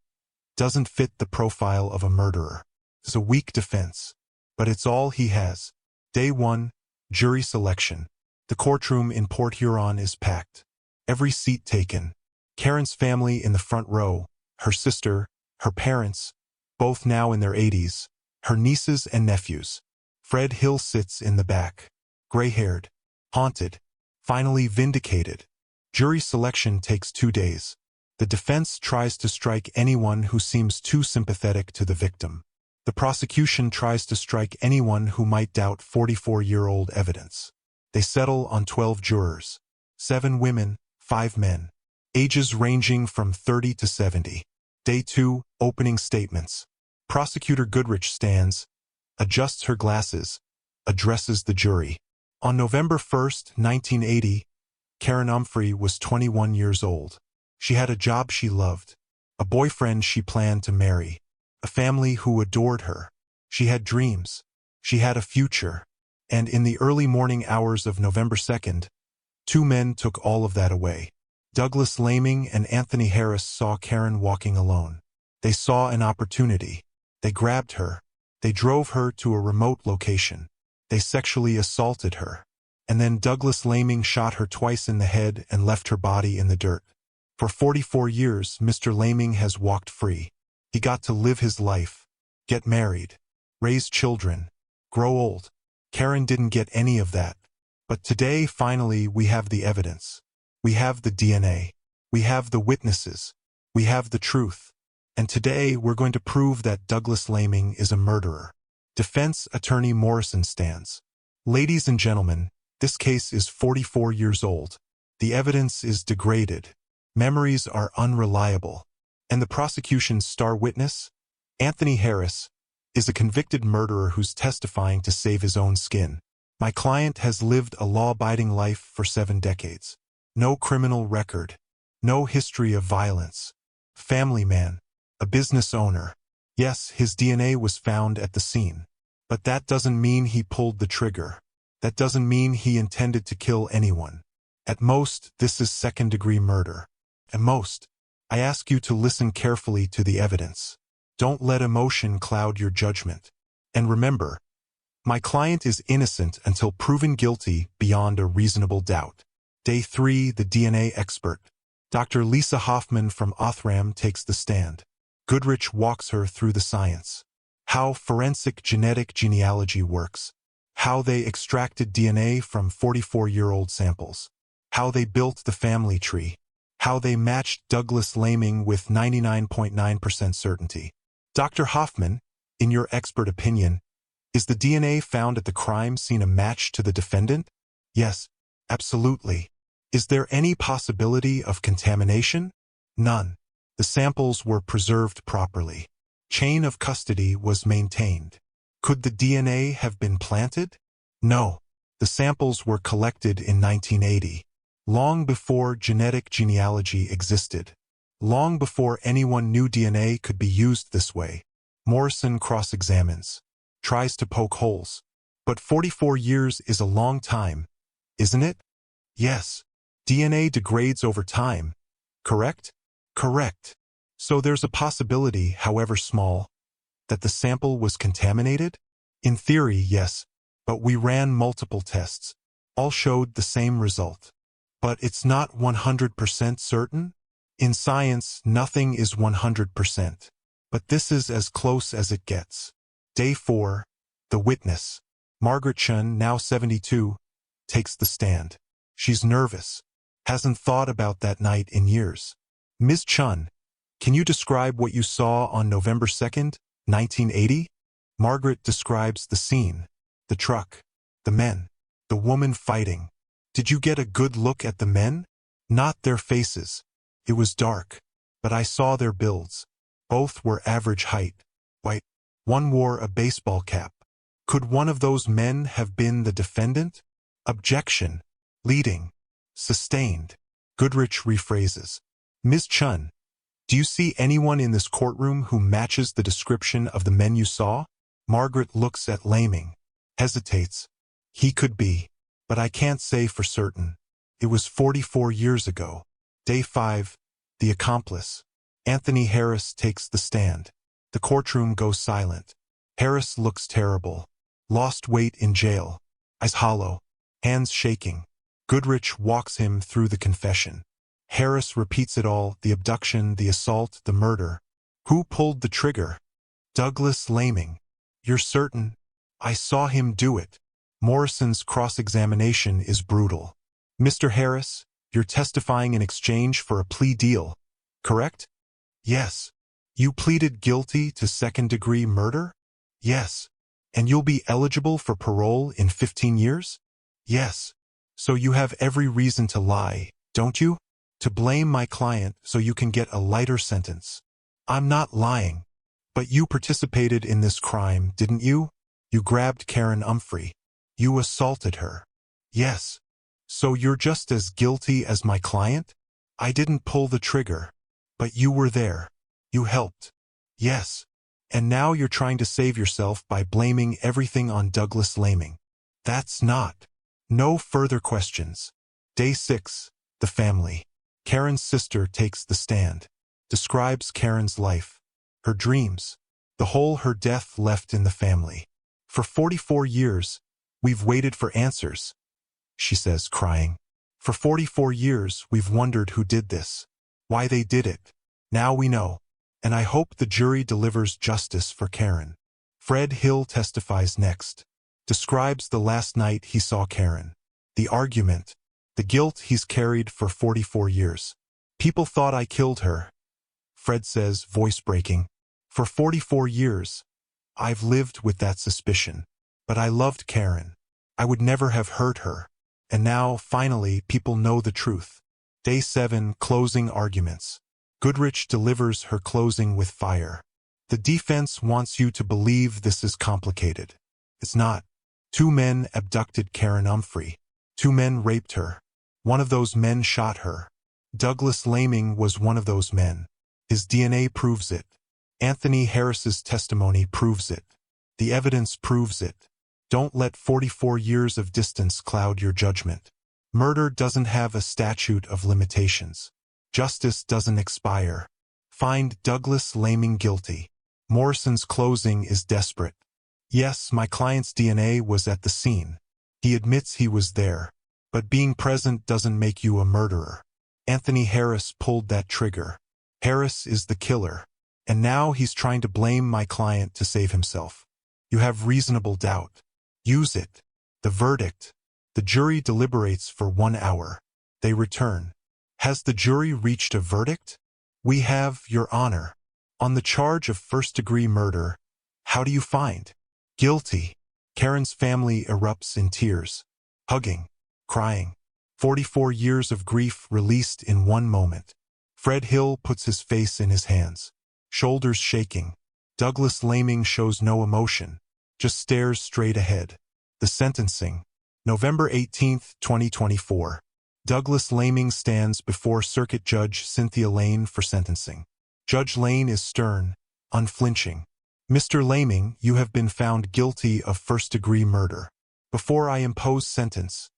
S1: doesn't fit the profile of a murderer. It's a weak defense. But it's all he has. Day 1, jury selection. The courtroom in Port Huron is packed. Every seat taken. Karen's family in the front row, her sister, her parents, both now in their 80s, her nieces and nephews. Fred Hill sits in the back. Gray-haired, haunted, finally vindicated. Jury selection takes 2 days. The defense tries to strike anyone who seems too sympathetic to the victim. The prosecution tries to strike anyone who might doubt 44-year-old evidence. They settle on 12 jurors. 7 women, 5 men. Ages ranging from 30 to 70. Day 2, opening statements. Prosecutor Goodrich stands, adjusts her glasses, addresses the jury. On November 1, 1980, Karen Umphrey was 21 years old. She had a job she loved, a boyfriend she planned to marry, a family who adored her. She had dreams. She had a future. And in the early morning hours of November 2nd, two men took all of that away. Douglas Laming and Anthony Harris saw Karen walking alone. They saw an opportunity. They grabbed her. They drove her to a remote location. They sexually assaulted her. And then Douglas Laming shot her twice in the head and left her body in the dirt. For 44 years, Mr. Laming has walked free. He got to live his life, get married, raise children, grow old. Karen didn't get any of that. But today, finally, we have the evidence. We have the DNA. We have the witnesses. We have the truth. And today, we're going to prove that Douglas Laming is a murderer. Defense Attorney Morrison stands. Ladies and gentlemen, this case is 44 years old. The evidence is degraded. Memories are unreliable. And the prosecution's star witness, Anthony Harris, is a convicted murderer who's testifying to save his own skin. My client has lived a law-abiding life for 7 decades. No criminal record. No history of violence. Family man. A business owner. Yes, his DNA was found at the scene. But that doesn't mean he pulled the trigger. That doesn't mean he intended to kill anyone. At most, this is second-degree murder. At most, I ask you to listen carefully to the evidence. Don't let emotion cloud your judgment. And remember, my client is innocent until proven guilty beyond a reasonable doubt. Day 3, the DNA expert. Dr. Lisa Hoffman from Othram takes the stand. Goodrich walks her through the science. How forensic genetic genealogy works. How they extracted DNA from 44-year-old samples. How they built the family tree. How they matched Douglas Laming with 99.9% certainty. Dr. Hoffman, in your expert opinion, is the DNA found at the crime scene a match to the defendant? Yes, absolutely. Is there any possibility of contamination? None. The samples were preserved properly. Chain of custody was maintained. Could the DNA have been planted? No. The samples were collected in 1980, long before genetic genealogy existed. Long before anyone knew DNA could be used this way. Morrison cross-examines, tries to poke holes. But 44 years is a long time, isn't it? Yes. DNA degrades over time, correct? Correct. So there's a possibility, however small, that the sample was contaminated? In theory, yes, but we ran multiple tests. All showed the same result. But it's not 100% certain? In science, nothing is 100%. But this is as close as it gets. Day 4, the witness. Margaret Chun, now 72, takes the stand. She's nervous. Hasn't thought about that night in years. Ms. Chun, can you describe what you saw on November 2nd, 1980? Margaret describes the scene. The truck. The men. The woman fighting. Did you get a good look at the men? Not their faces. It was dark. But I saw their builds. Both were average height. White. One wore a baseball cap. Could one of those men have been the defendant? Objection. Leading. Sustained. Goodrich rephrases. Ms. Chun, do you see anyone in this courtroom who matches the description of the men you saw? Margaret looks at Laming. Hesitates. He could be. But I can't say for certain. It was 44 years ago. Day 5, the accomplice. Anthony Harris takes the stand. The courtroom goes silent. Harris looks terrible. Lost weight in jail. Eyes hollow. Hands shaking. Goodrich walks him through the confession. Harris repeats it all, the abduction, the assault, the murder. Who pulled the trigger? Douglas Laming. You're certain? I saw him do it. Morrison's cross-examination is brutal. Mr. Harris, you're testifying in exchange for a plea deal, correct? Yes. You pleaded guilty to second-degree murder? Yes. And you'll be eligible for parole in 15 years? Yes. So you have every reason to lie, don't you? To blame my client so you can get a lighter sentence. I'm not lying. But you participated in this crime, didn't you? You grabbed Karen Umphrey. You assaulted her. Yes. So you're just as guilty as my client? I didn't pull the trigger. But you were there. You helped. Yes. And now you're trying to save yourself by blaming everything on Douglas Laming. That's not. No further questions. Day 6. The family. Karen's sister takes the stand. Describes Karen's life. Her dreams. The hole her death left in the family. For 44 years, we've waited for answers, she says, crying. For 44 years, we've wondered who did this. Why they did it. Now we know. And I hope the jury delivers justice for Karen. Fred Hill testifies next. Describes the last night he saw Karen. The argument. The guilt he's carried for 44 years. People thought I killed her. Fred says, voice breaking. For 44 years, I've lived with that suspicion. But I loved Karen. I would never have hurt her. And now, finally, people know the truth. Day 7, closing arguments. Goodrich delivers her closing with fire. The defense wants you to believe this is complicated. It's not. 2 men abducted Karen Umphrey. 2 men raped her. One of those men shot her. Douglas Laming was one of those men. His DNA proves it. Anthony Harris's testimony proves it. The evidence proves it. Don't let 44 years of distance cloud your judgment. Murder doesn't have a statute of limitations. Justice doesn't expire. Find Douglas Laming guilty. Morrison's closing is desperate. Yes, my client's DNA was at the scene. He admits he was there. But being present doesn't make you a murderer. Anthony Harris pulled that trigger. Harris is the killer. And now he's trying to blame my client to save himself. You have reasonable doubt. Use it. The verdict. The jury deliberates for 1 hour. They return. Has the jury reached a verdict? We have, Your Honor. On the charge of first-degree murder, how do you find? Guilty. Karen's family erupts in tears. Hugging. Crying. 44 years of grief released in one moment. Fred Hill puts his face in his hands. Shoulders shaking. Douglas Laming shows no emotion. Just stares straight ahead. The sentencing. November 18, 2024. Douglas Laming stands before Circuit Judge Cynthia Lane for sentencing. Judge Lane is stern, unflinching. Mr. Laming, you have been found guilty of first-degree murder. Before I impose sentence,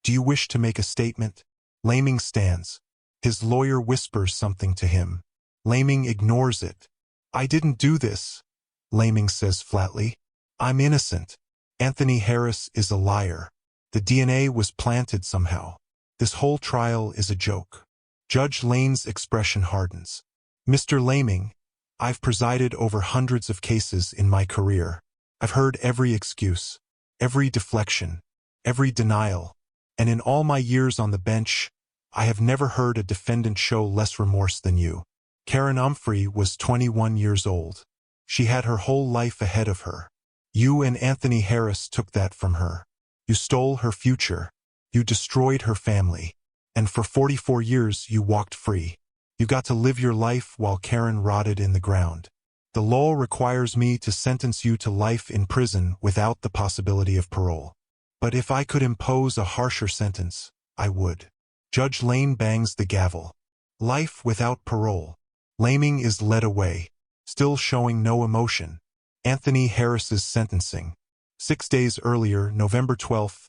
S1: do you wish to make a statement? Laming stands. His lawyer whispers something to him. Laming ignores it. I didn't do this, Laming says flatly. I'm innocent. Anthony Harris is a liar. The DNA was planted somehow. This whole trial is a joke. Judge Lane's expression hardens. Mr. Laming, I've presided over hundreds of cases in my career. I've heard every excuse, every deflection, every denial. And in all my years on the bench, I have never heard a defendant show less remorse than you. Karen Umphrey was 21 years old. She had her whole life ahead of her. You and Anthony Harris took that from her. You stole her future. You destroyed her family. And for 44 years you walked free. You got to live your life while Karen rotted in the ground. The law requires me to sentence you to life in prison without the possibility of parole. But if I could impose a harsher sentence, I would. Judge Lane bangs the gavel. Life without parole. Laming is led away, still showing no emotion. Anthony Harris's sentencing. 6 days earlier, November 12th,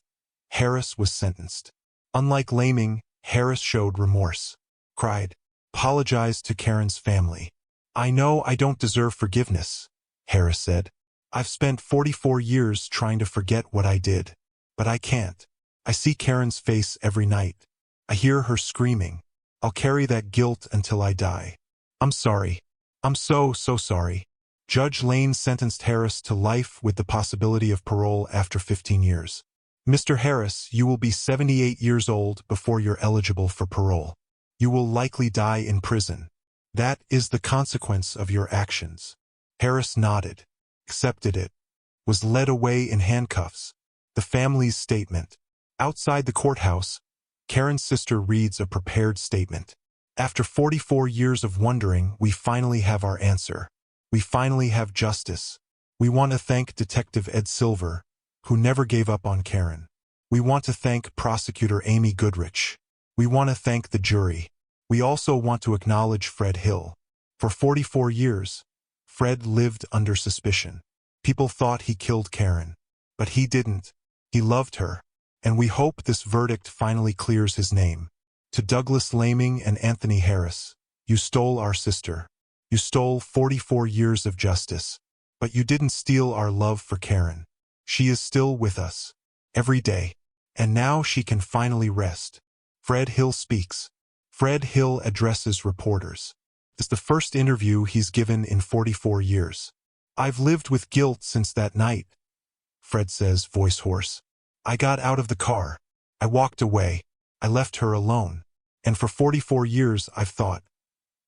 S1: Harris was sentenced. Unlike Laming, Harris showed remorse. Cried. Apologized to Karen's family. I know I don't deserve forgiveness, Harris said. I've spent 44 years trying to forget what I did. But I can't. I see Karen's face every night. I hear her screaming. I'll carry that guilt until I die. I'm sorry. I'm so sorry. Judge Lane sentenced Harris to life with the possibility of parole after 15 years. Mr. Harris, you will be 78 years old before you're eligible for parole. You will likely die in prison. That is the consequence of your actions. Harris nodded, accepted it, was led away in handcuffs. The family's statement. Outside the courthouse, Karen's sister reads a prepared statement. After 44 years of wondering, we finally have our answer. We finally have justice. We want to thank Detective Ed Silver, who never gave up on Karen. We want to thank Prosecutor Amy Goodrich. We want to thank the jury. We also want to acknowledge Fred Hill. For 44 years, Fred lived under suspicion. People thought he killed Karen. But he didn't. He loved her. And we hope this verdict finally clears his name. To Douglas Laming and Anthony Harris, you stole our sister. You stole 44 years of justice. But you didn't steal our love for Karen. She is still with us. Every day. And now she can finally rest. Fred Hill speaks. Fred Hill addresses reporters. It's the first interview he's given in 44 years. I've lived with guilt since that night, Fred says, voice hoarse. I got out of the car. I walked away. I left her alone. And for 44 years I've thought,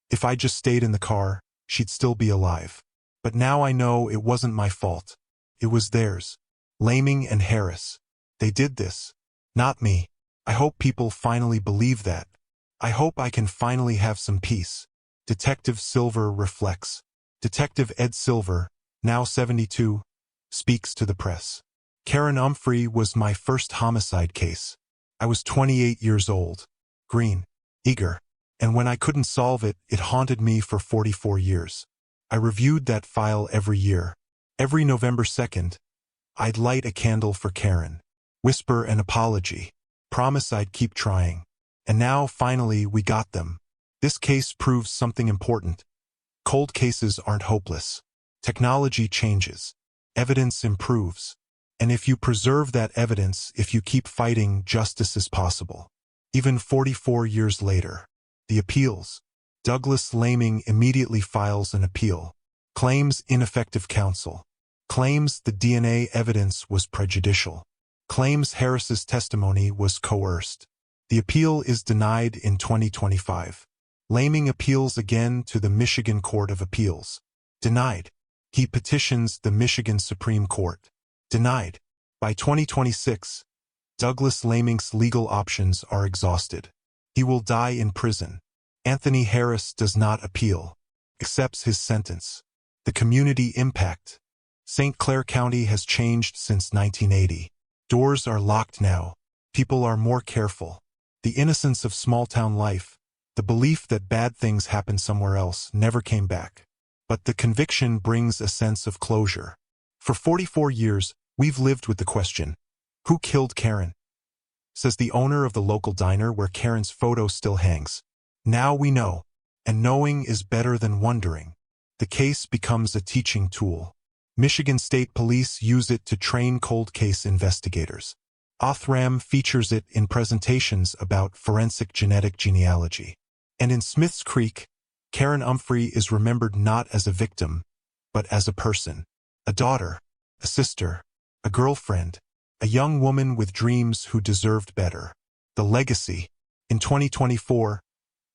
S1: if I just stayed in the car, she'd still be alive. But now I know it wasn't my fault. It was theirs. Laming and Harris. They did this. Not me. I hope people finally believe that. I hope I can finally have some peace. Detective Silver reflects. Detective Ed Silver, now 72, speaks to the press. Karen Umphrey was my first homicide case. I was 28 years old. Green. Eager. And when I couldn't solve it, it haunted me for 44 years. I reviewed that file every year. Every November 2nd, I'd light a candle for Karen. Whisper an apology. Promise I'd keep trying. And now, finally, we got them. This case proves something important. Cold cases aren't hopeless. Technology changes. Evidence improves. And if you preserve that evidence, if you keep fighting, justice is possible. Even 44 years later. The appeals. Douglas Laming immediately files an appeal. Claims ineffective counsel. Claims the DNA evidence was prejudicial. Claims Harris's testimony was coerced. The appeal is denied in 2025. Laming appeals again to the Michigan Court of Appeals. Denied. He petitions the Michigan Supreme Court. Denied. By 2026, Douglas Laming's legal options are exhausted. He will die in prison. Anthony Harris does not appeal. Accepts his sentence. The community impact. St. Clair County has changed since 1980. Doors are locked now. People are more careful. The innocence of small-town life, the belief that bad things happen somewhere else, never came back. But the conviction brings a sense of closure. For 44 years, we've lived with the question, who killed Karen? Says the owner of the local diner where Karen's photo still hangs. Now we know, and knowing is better than wondering. The case becomes a teaching tool. Michigan State Police use it to train cold case investigators. Othram features it in presentations about forensic genetic genealogy. And in Smith's Creek, Karen Umphrey is remembered not as a victim, but as a person. A daughter, a sister, a girlfriend, a young woman with dreams who deserved better. The legacy. In 2024,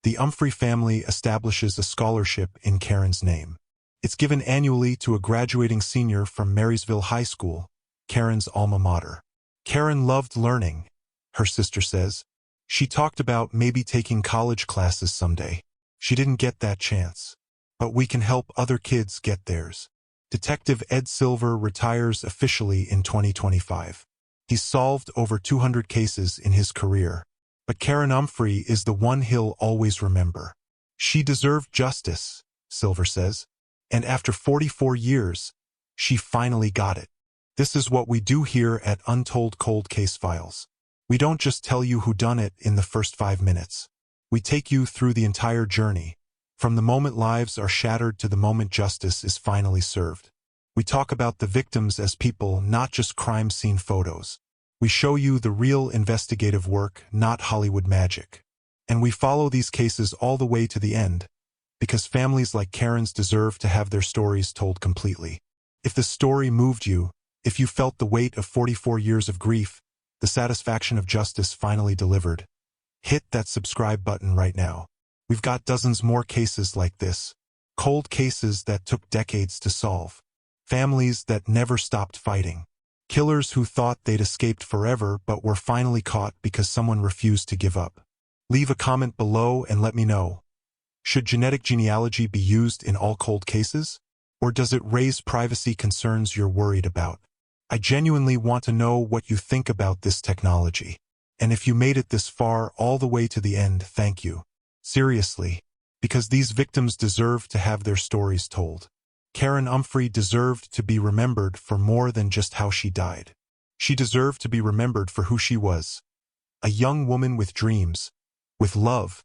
S1: the Umphrey family establishes a scholarship in Karen's name. It's given annually to a graduating senior from Marysville High School, Karen's alma mater. Karen loved learning, her sister says. She talked about maybe taking college classes someday. She didn't get that chance. But we can help other kids get theirs. Detective Ed Silver retires officially in 2025. He's solved over 200 cases in his career. But Karen Umphrey is the one he'll always remember. She deserved justice, Silver says. And after 44 years, she finally got it. This is what we do here at Untold Cold Case Files. We don't just tell you who done it in the first 5 minutes. We take you through the entire journey, from the moment lives are shattered to the moment justice is finally served. We talk about the victims as people, not just crime scene photos. We show you the real investigative work, not Hollywood magic. And we follow these cases all the way to the end, because families like Karen's deserve to have their stories told completely. If the story moved you, if you felt the weight of 44 years of grief, the satisfaction of justice finally delivered, hit that subscribe button right now. We've got dozens more cases like this. Cold cases that took decades to solve. Families that never stopped fighting. Killers who thought they'd escaped forever but were finally caught because someone refused to give up. Leave a comment below and let me know. Should genetic genealogy be used in all cold cases? Or does it raise privacy concerns you're worried about? I genuinely want to know what you think about this technology. And if you made it this far all the way to the end, thank you. Seriously. Because these victims deserve to have their stories told. Karen Umphrey deserved to be remembered for more than just how she died. She deserved to be remembered for who she was. A young woman with dreams, with love,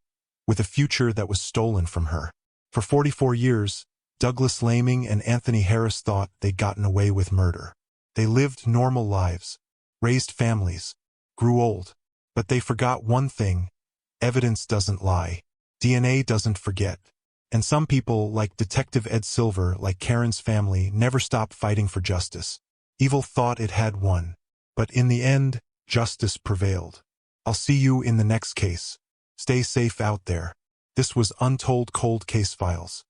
S1: with a future that was stolen from her. For 44 years, Douglas Laming and Anthony Harris thought they'd gotten away with murder. They lived normal lives, raised families, grew old. But they forgot one thing: evidence doesn't lie. DNA doesn't forget. And some people, like Detective Ed Silver, like Karen's family, never stopped fighting for justice. Evil thought it had won. But in the end, justice prevailed. I'll see you in the next case. Stay safe out there. This was Untold Cold Case Files.